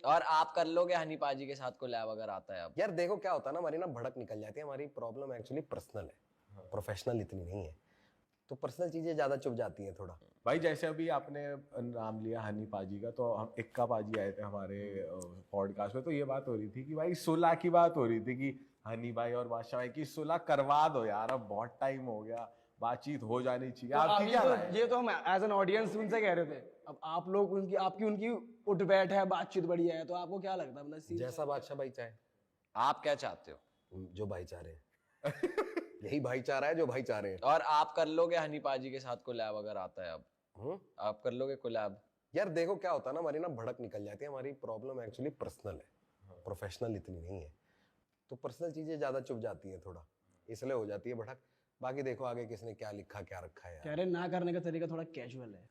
और आप कर लोगे हनी पाजी के साथ कोलैब अगर आता है अब? यार देखो क्या होता है ना, हमारी ना भड़क निकल जाती है। हमारी प्रॉब्लम एक्चुअली पर्सनल है, प्रोफेशनल इतनी नहीं है, तो पर्सनल चीजें ज्यादा चुभ जाती हैं थोड़ा। भाई जैसे अभी आपने नाम लिया हनी पाजी का, तो हम इक्का पाजी आए थे हमारे पॉडकास्ट में, तो ये बात हो रही थी कि भाई सुलह की बात हो रही थी कि हनी भाई और बादशाह भाई की सुलह करवा दो यार, अब बहुत टाइम हो गया, बातचीत हो जानी चाहिए। आपकी क्या राय है? ये तो हम एज एन ऑडियंस उनसे कह रहे थे। अब आप लोग उनकी आपकी उनकी उठ बैठ है, बातचीत बढ़िया है, तो आपको क्या लगता है? मतलब जैसा बादशाह भाई चाहे, आप क्या चाहते हो? जो भाईचारे हैं यही भाईचारा है जो भाई चाह रहे हैं। और आप कर लोगे हनी पाजी के साथ कोलैब अगर आता है अब? आप कर लोगे कोलैब? यार देखो क्या होता है ना, हमारी ना भड़क निकल जाती है। हमारी प्रॉब्लम एक्चुअली पर्सनल है, प्रोफेशनल इतनी नहीं है, तो पर्सनल चीजें ज्यादा चुभ जाती हैं थोड़ा, इसलिए हो जाती है भड़क। बाकी देखो आगे किसने क्या लिखा क्या रखा है यार। कह रहे ना करने का तरीका थोड़ा कैजुअल है।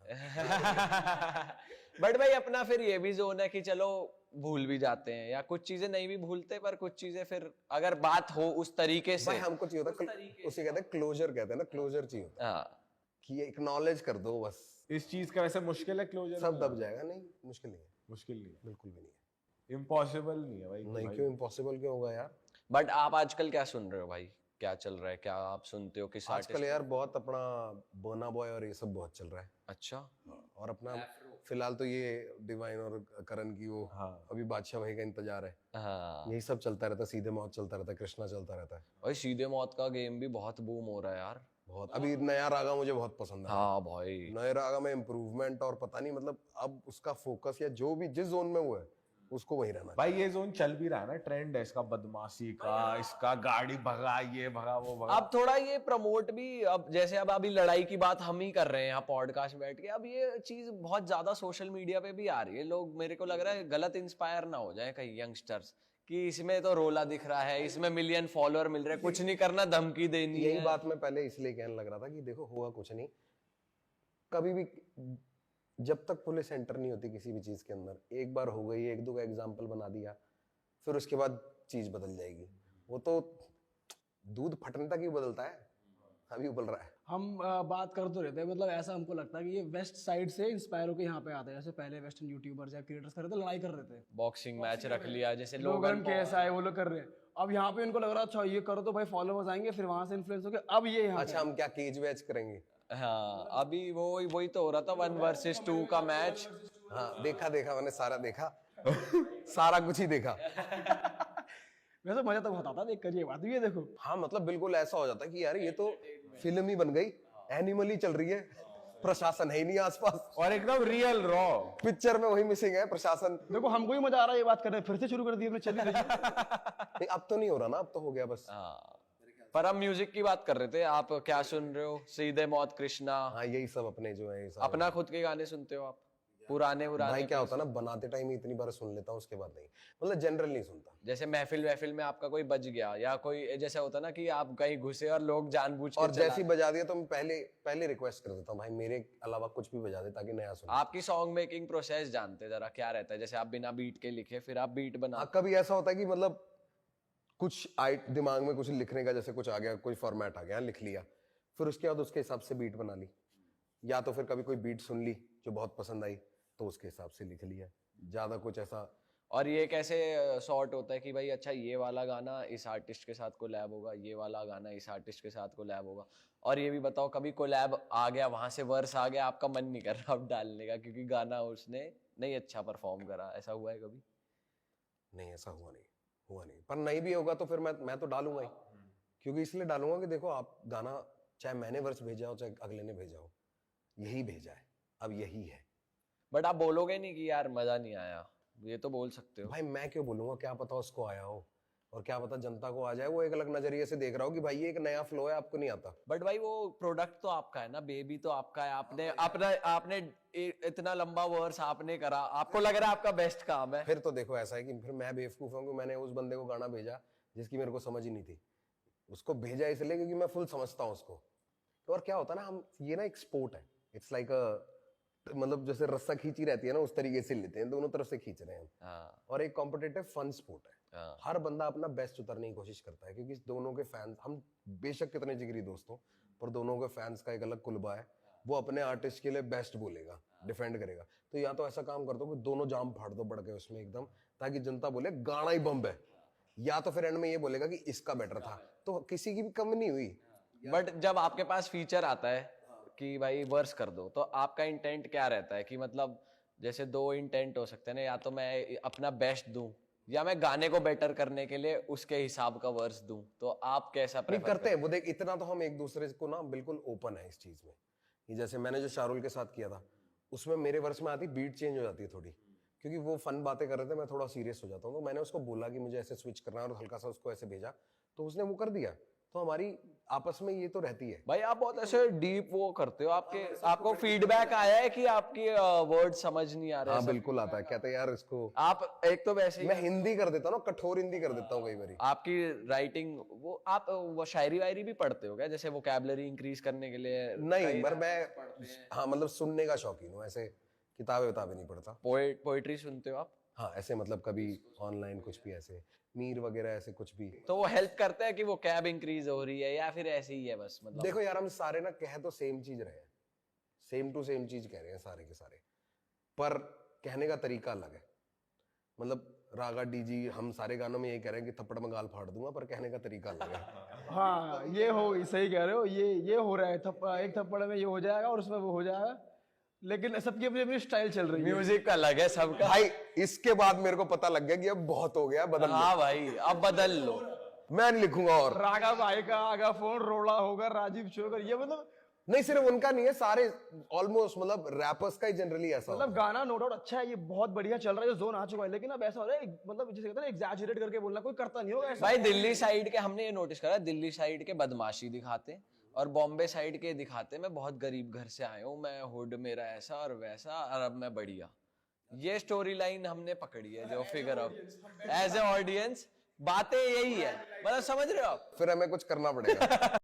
बट भाई अपना फिर ये भी जोन है कि चलो भूल भी जाते हैं, या कुछ चीजें नहीं भी भूलते, पर कुछ चीजें फिर अगर बात हो उस तरीके से। भाई हमको चाहिए होता उसे कहते हैं क्लोजर, कहते हैं ना क्लोजर चाहिए होता है, हाँ, कि ये एक्नॉलेज कर दो बस। इस चीज का वैसे मुश्किल है क्लोजर? सब दब जाएगा। नहीं मुश्किल नहीं है, मुश्किल नहीं है, बिल्कुल भी नहीं है। इम्पॉसिबल नहीं है भाई। नहीं क्यों इम्पॉसिबल क्यों होगा यार? बट आप आजकल क्या सुन रहे हो भाई? क्या चल रहा है? क्या आप सुनते हो? किस आजकल आर्टिस्ट? यार बहुत अपना बोना बॉय और ये सब बहुत चल रहा है। अच्छा, और अपना फिलहाल तो ये डिवाइन और करण की वो, अभी बादशाह भाई का इंतजार है। हाँ यही सब चलता रहता है, सीधे मौत चलता रहता है, कृष्णा चलता रहता है भाई, सीधे मौत का गेम भी बहुत बूम हो रहा है यार। बहुत। अभी नया रागा मुझे बहुत पसंद है। हाँ भाई, नए रागा में इम्प्रूवमेंट और पता नहीं, मतलब अब उसका फोकस या जो भी जिस जोन में वो है उसको वही रहना भाई ये जोन चल भी रहा है ना, ट्रेंड है इसका, बदमाशी का, इसका गाड़ी भगा, ये भगा वो भगा। अब थोड़ा ये प्रमोट भी, अब जैसे अब अभी लड़ाई की बात हम ही कर रहे हैं यहाँ पॉडकास्ट में बैठ के, अब ये चीज बहुत ज्यादा सोशल मीडिया पे भी आ रही है। लोग, मेरे को लग रहा है गलत इंस्पायर ना हो जाए कहीं यंगस्टर्स, कि इसमें तो रोला दिख रहा है, इसमें मिलियन फॉलोअर मिल रहे हैं, कुछ नहीं करना, धमकी देनी यही है। बात मैं पहले इसलिए कहने लग रहा था कि देखो हुआ कुछ नहीं, कभी भी जब तक पुलिस एंटर नहीं होती किसी भी चीज के अंदर, एक बार हो गई, एक दो का एग्जाम्पल बना दिया, फिर उसके बाद चीज बदल जाएगी। वो तो दूध फटने तक ही बदलता है, अभी उबल रहा है। हम बात कर तो रहते हैं, मतलब ऐसा हमको लगता है कि ये वेस्ट साइड से इंस्पायर होकर यहाँ पे आते हैं। जैसे पहले वेस्टर्न यूट्यूबर्स या क्रिएटर्स कर रहे थे, लड़ाई कर रहे थे, बॉक्सिंग मैच रख लिया, जैसे लोगन कैसा है वो लोग कर रहे हैं। अब यहाँ पे इनको लग रहा है अच्छा ये करो तो भाई फॉलोवर्स आएंगे, फिर वहां से इन्फ्लुएंस होकर अब ये यहाँ अच्छा हम क्या केज वैच करेंगे? हाँ, अभी वही तो हो रहा था 1 वर्सेस 2 का मैच। हाँ देखा मैंने, सारा देखा सारा कुछ ही देखा। वैसे मजा तो बहुत आता देख कर, ये बात भी है देखो। हाँ मतलब बिल्कुल ऐसा हो जाता है कि यार ये तो फिल्म ही बन गई, एनिमल ही चल रही है, प्रशासन है ही नहीं आसपास, और एकदम रियल रॉ पिक्चर में वही मिसिंग है, प्रशासन। देखो हमको ही मजा आ रहा है ये बात कर रहे हैं, फिर से शुरू कर दी हमने, चली रही है। नहीं अब तो नहीं हो रहा ना, अब तो हो गया बस। हाँ, पर हम म्यूजिक की बात कर रहे थे, आप क्या सुन रहे हो? सीधे मौत, कृष्णा, हाँ यही सब अपने जो है ये सब। अपना खुद के गाने सुनते हो आप? पुराने भाई क्या होता है ना, बनाते टाइम ही इतनी बार सुन लेता हूँ, उसके बाद नहीं, मतलब जनरल नहीं सुनता। जैसे महफिल में आपका कोई बज गया, या कोई जैसे होता ना कि आप कहीं घुसे और लोग जानबूझ के और जैसी बजा दिया तो मैं पहले रिक्वेस्ट कर देता हूँ, भाई मेरे अलावा कुछ भी बजा दे ताकि नया सुने। आपकी सॉन्ग मेकिंग प्रोसेस जानते जरा क्या रहता है? जैसे आप बिना बीट के लिखे, फिर आप बीट बना। हाँ कभी ऐसा होता है कि मतलब कुछ दिमाग में कुछ लिखने का, जैसे कुछ आ गया, कोई फॉर्मेट आ गया, लिख लिया, फिर उसके बाद उसके हिसाब से बीट बना ली, या तो फिर कभी कोई बीट सुन ली जो बहुत पसंद आई तो उसके हिसाब से लिख लिया, ज्यादा कुछ ऐसा। और ये कैसे सॉर्ट होता है कि भाई अच्छा ये वाला गाना इस आर्टिस्ट के साथ कोलैब होगा, ये वाला गाना इस आर्टिस्ट के साथ कोलैब होगा? और ये भी बताओ, कभी कोलैब आ गया, वहां से वर्स आ गया, आपका मन नहीं कर रहा अब डालने का क्योंकि गाना उसने नहीं अच्छा परफॉर्म करा, ऐसा हुआ है कभी? नहीं ऐसा हुआ नहीं, पर नहीं भी होगा तो फिर मैं तो डालूंगा ही, क्योंकि इसलिए डालूंगा कि देखो आप गाना, चाहे मैंने वर्स भेजा हो चाहे अगले ने भेजा हो, यही भेजा है, अब यही है। बट आप बोलोगे नहीं कि यार मजा नहीं आया? ये तो बोल सकते हो। भाई मैं क्यों बोलूंगा, क्या पता उसको आया हो, और क्या पता जनता को आ जाए, वो एक अलग नजरिए से देख रहा हो कि भाई ये एक नया फ्लो है, आपको नहीं आता। बट भाई वो प्रोडक्ट तो आपका है ना, बेबी तो आपका है, आपने इतना लंबा वर्स आपने करा, आपको लग रहा है आपका बेस्ट काम है। फिर तो देखो ऐसा है कि फिर मैं बेवकूफ हूँ कि मैंने उस बंदे को गाना भेजा जिसकी मेरे को समझ ही नहीं थी, उसको भेजा इसलिए क्योंकि मैं फुल समझता हूँ उसको। तो और क्या होता है ना, हम ये ना एक स्पोर्ट है, इट्स लाइक मतलब जैसे रस्सा खींची रहती है ना, उस तरीके से लेते हैं, दोनों तरफ से खींच रहे हैं हम। हाँ, और एक कॉम्पिटिटिव फन स्पोर्ट है। हाँ। हर बंदा अपना बेस्ट उतरने की कोशिश करता है, क्योंकि दोनों के फैंस, हम बेशक कितने जिगरी दोस्त हों, पर दोनों के फैंस का एक अलग कुलबा है, वो अपने आर्टिस्ट के लिए बेस्ट बोलेगा, डिफेंड करेगा। तो या तो ऐसा काम कर दो कि दोनों जाम फाड़ दो बढ़ के उसमें एकदम, ताकि जनता बोले गाना ही बम्ब है, या तो फिर एंड में ये बोलेगा कि इसका बेटर था। तो किसी की भी कमी नहीं हुई। बट जब आपके पास फीचर आता है कि भाई वर्स कर दो, तो आपका इंटेंट क्या रहता है? कि मतलब जैसे दो इंटेंट हो सकते हैं ना, या तो मैं अपना बेस्ट दूं या मैं गाने को बेटर करने के लिए उसके हिसाब का वर्स दूं। तो आप कैसा नहीं प्रेफर करते हैं वो, देख इतना तो हम एक दूसरे को ना बिल्कुल ओपन है इस चीज में। ये जैसे मैंने जो शाहरुल के साथ किया था, उसमें मेरे वर्स में आती बीट चेंज हो जाती है थोड़ी, क्योंकि वो फन बातें कर रहे थे, मैं थोड़ा सीरियस हो जाता हूँ। तो मैंने उसको बोला कि मुझे ऐसे स्विच करना है और हल्का सा उसको ऐसे भेजा, तो उसने वो कर दिया। तो हमारी आपस में ये तो रहती है। भाई आप बहुत ऐसे डीप वो करते हो, आपको फीडबैक आया है कि आपकी वर्ड समझ नहीं आ रहे? हाँ बिल्कुल आता है, कहते हैं यार इसको, आप एक तो वैसे ही मैं हिंदी कर देता हूँ ना, कठोर हिंदी कर देता हूँ कई बार। आपकी राइटिंग वो आप वो शायरी वायरी भी पढ़ते हो क्या, जैसे वोकैबुलरी इंक्रीज करने के लिए? नहीं पर मैं हाँ मतलब सुनने का शौकीन हूँ, ऐसे किताबें नहीं पढ़ता। पोएट्री सुनते हो आप? हाँ ऐसे मतलब कभी ऑनलाइन कुछ भी, ऐसे मीर वगैरह ऐसे कुछ भी। तो वो हेल्प करता है कि वो कैब इंक्रीज हो रही है, या फिर ऐसे ही है बस? मतलब देखो यार हम सारे ना कह तो सेम चीज रहे हैं, सेम टू सेम चीज कह रहे हैं सारे के सारे, पर कहने का तरीका अलग है। मतलब रागा डीजी हम सारे गानों में यही कह रहे हैं कि थप्पड़ में गाल फाड़ दूंगा, पर कहने का तरीका अलग है। हाँ ये हो, सही कह रहे हो, ये हो रहा है, एक थप्पड़ में ये हो जाएगा और उसमें वो हो जाएगा, लेकिन सबकी अपनी अपनी स्टाइल चल रही है। म्यूजिक अलग है सबका। भाई इसके बाद मेरे को पता लग गया कि अब बहुत हो गया, बदल लो। हाँ भाई अब बदल लो। मैं नहीं लिखूंगा और। रागा भाई का आगा फोन रोड़ा होगा, राजीव चोकर, ये मतलब नहीं सिर्फ उनका नहीं है, सारे ऑलमोस्ट मतलब रैपर्स का ही जनरली ऐसा मतलब गाना नो डाउट अच्छा है, ये बहुत बढ़िया चल रहा है, जोन आ चुका है, लेकिन अब ऐसा हो रहा है मतलब जिसे कहते हैं एग्जैजरेट करके बोलना, कोई करता नहीं होगा ऐसा। भाई दिल्ली साइड के हमने ये नोटिस करा, दिल्ली साइड के बदमाशी दिखाते और बॉम्बे साइड के दिखाते मैं बहुत गरीब घर से आया हूँ, मैं हुड मेरा ऐसा और वैसा और अब मैं बढ़िया। ये स्टोरी लाइन हमने पकड़ी है जो figure out as a audience, बातें यही है, मतलब समझ रहे हो आप? फिर हमें कुछ करना पड़ेगा।